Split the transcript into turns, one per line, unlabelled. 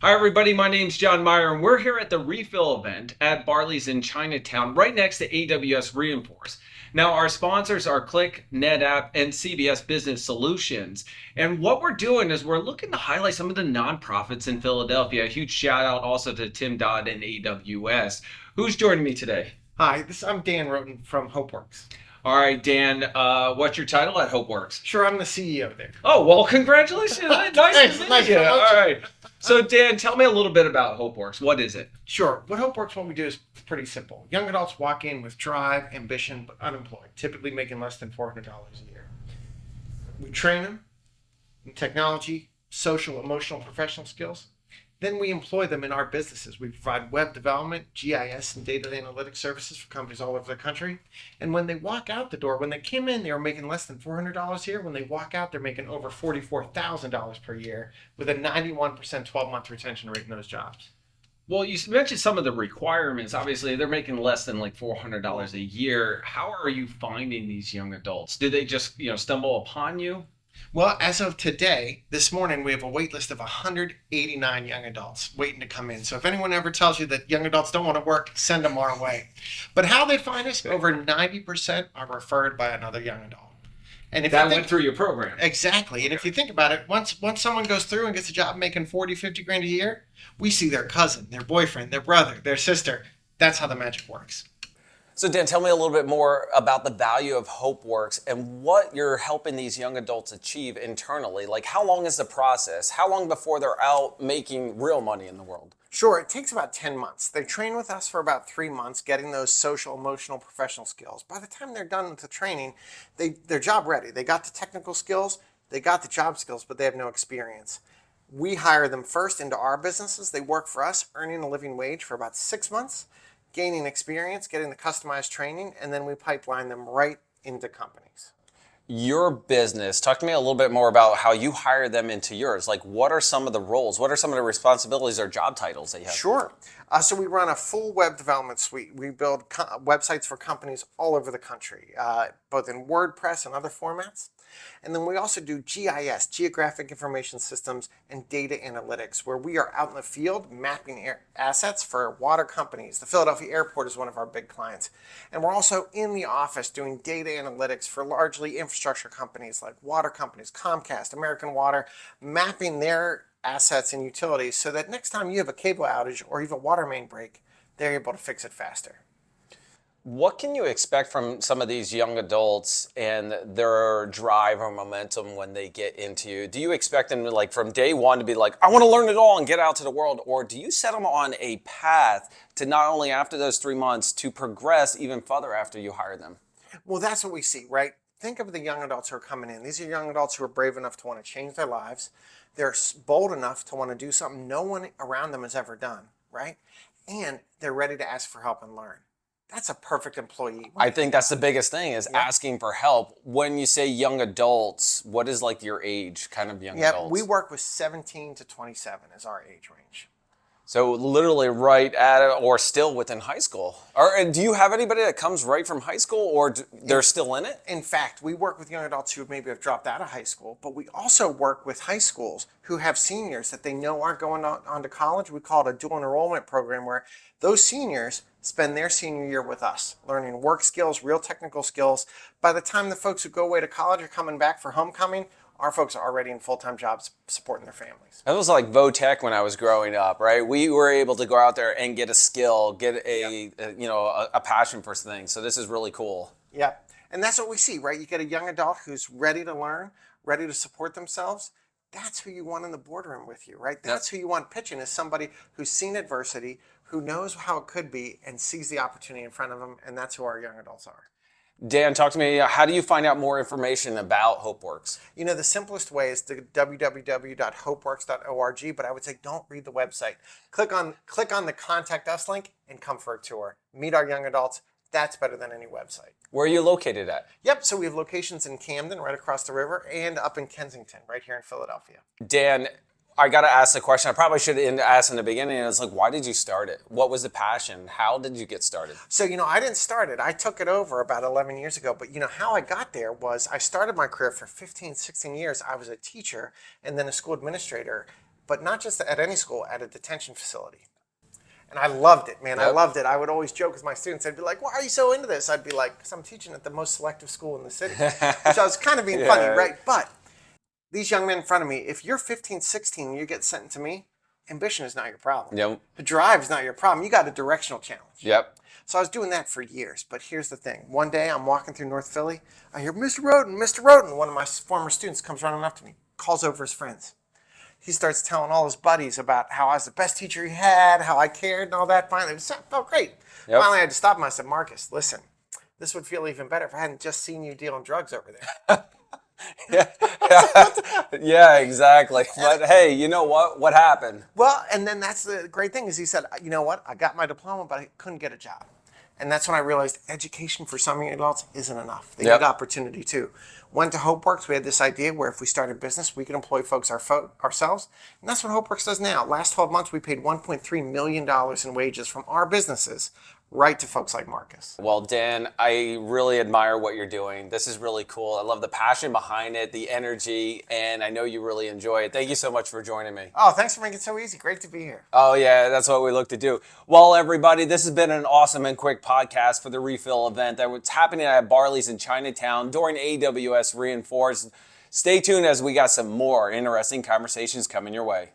Hi, everybody. My name's John Myer, and we're here at the rePhil event at Barley's in Chinatown, right next to AWS Reinforce. Now, our sponsors are Click, NetApp, and CBS Business Solutions. And what we're doing is we're looking to highlight some of the nonprofits in Philadelphia. A huge shout out also to Tim Dodd and AWS. Who's joining me today?
Hi, I'm Dan Rhoton from Hopeworks.
All right, Dan, what's your title at Hopeworks?
Sure, I'm the CEO there.
Oh, well, congratulations. Nice
Thanks,
to
nice
meet you.
promotion.
All right. So, Dan, tell me a little bit about Hopeworks. What is it?
Sure, what we do is pretty simple. Young adults walk in with drive, ambition, but unemployed, typically making less than $400 a year. We train them in technology, social, emotional, professional skills. Then we employ them in our businesses. We provide web development, GIS, and data analytics services for companies all over the country. And when they walk out the door, when they came in, they were making less than $400 a year. When they walk out, they're making over $44,000 per year with a 91% 12-month retention rate in those jobs.
Well, you mentioned some of the requirements. Obviously, they're making less than like $400 a year. How are you finding these young adults? Do they just, stumble upon you?
Well, as of today, this morning, we have a wait list of 189 young adults waiting to come in. So if anyone ever tells you that young adults don't want to work, send them our way. But how they find us, over 90% are referred by another young adult.
And if that went through your program.
Exactly. And if you think about it, once someone goes through and gets a job making 40, 50 grand a year, we see their cousin, their boyfriend, their brother, their sister. That's how the magic works.
So Dan, tell me a little bit more about the value of Hopeworks and what you're helping these young adults achieve internally. Like, how long is the process? How long before they're out making real money in the world?
Sure, it takes about 10 months. They train with us for about 3 months, getting those social, emotional, professional skills. By the time they're done with the training, they're job ready. They got the technical skills, they got the job skills, but they have no experience. We hire them first into our businesses. They work for us, earning a living wage for about 6 months, gaining experience, getting the customized training, and then we pipeline them right into companies.
Your business, talk to me a little bit more about how you hire them into yours. Like, what are some of the roles? What are some of the responsibilities or job titles that you have?
Sure. So we run a full web development suite. We build websites for companies all over the country, both in WordPress and other formats. And then we also do GIS, Geographic Information Systems, and data analytics, where we are out in the field mapping assets for water companies. The Philadelphia Airport is one of our big clients. And we're also in the office doing data analytics for largely infrastructure companies like water companies, Comcast, American Water, mapping their assets and utilities so that next time you have a cable outage or you have a water main break, they're able to fix it faster.
What can you expect from some of these young adults and their drive or momentum when they get into you? Do you expect them to, like, from day one to be like, I want to learn it all and get out to the world? Or do you set them on a path to not only after those 3 months to progress even further after you hire them?
Well, that's what we see, right? Think of the young adults who are coming in. These are young adults who are brave enough to want to change their lives. They're bold enough to want to do something no one around them has ever done, right? And they're ready to ask for help and learn. That's a perfect employee.
I think that's the biggest thing is asking for help. When you say young adults, what is like your age kind of young adults?
We work with 17 to 27 is our age range.
So literally right at it or still within high school. Or do you have anybody that comes right from high school or they're still in it?
In fact, we work with young adults who maybe have dropped out of high school, but we also work with high schools who have seniors that they know aren't going on to college. We call it a dual enrollment program where those seniors spend their senior year with us, learning work skills, real technical skills. By the time the folks who go away to college are coming back for homecoming, our folks are already in full-time jobs supporting their families.
That was like Votech when I was growing up, right? We were able to go out there and get a skill, get a passion for things. So this is really cool.
Yeah, and that's what we see, right? You get a young adult who's ready to learn, ready to support themselves. That's who you want in the boardroom with you, right? That's who you want pitching is somebody who's seen adversity, who knows how it could be, and sees the opportunity in front of them, and that's who our young adults are.
Dan, talk to me. How do you find out more information about Hopeworks?
The simplest way is to www.hopeworks.org, but I would say don't read the website. Click on the Contact Us link and come for a tour. Meet our young adults. That's better than any website.
Where are you located at?
Yep, so we have locations in Camden, right across the river, and up in Kensington, right here in Philadelphia.
Dan, I got to ask the question I probably should have asked in the beginning. It's like, why did you start it? What was the passion? How did you get started?
So, I didn't start it. I took it over about 11 years ago. But, how I got there was I started my career for 15, 16 years. I was a teacher and then a school administrator. but not just at any school, at a detention facility. And I loved it, man. I
Yep.
loved it. I would always joke with my students. I'd be like, why are you so into this? I'd be like, because I'm teaching at the most selective school in the city, which I was kind of being
Yeah.
funny, right? But these young men in front of me, if you're 15, 16, and you get sent to me, ambition is not your problem.
Yep.
The drive is not your problem. You got a directional challenge.
Yep.
So I was doing that for years. But here's the thing. One day I'm walking through North Philly. I hear, Mr. Rhoton, Mr. Rhoton. One of my former students comes running up to me, calls over his friends. He starts telling all his buddies about how I was the best teacher he had, how I cared and all that. Finally, it felt great.
Yep.
Finally, I had to stop him. I said, Marcus, listen, this would feel even better if I hadn't just seen you dealing drugs over there.
Yeah, exactly. But hey, you know what? What happened?
Well, and then that's the great thing is he said, you know what? I got my diploma, but I couldn't get a job. And that's when I realized education for some young adults isn't enough. They
Yep.
need opportunity too. Went to Hopeworks. We had this idea where if we started a business, we could employ folks ourselves. And that's what Hopeworks does now. Last 12 months, we paid $1.3 million in wages from our businesses right to folks like Marcus.
Well, Dan, I really admire what you're doing. This is really cool. I love the passion behind it, the energy, and I know you really enjoy it. Thank you so much for joining me.
Oh, thanks for making it so easy. Great to be here.
Oh, yeah, that's what we look to do. Well, everybody, this has been an awesome and quick podcast for the rePhil event that was happening at Barley's in Chinatown during AWS Reinforced. Stay tuned as we got some more interesting conversations coming your way.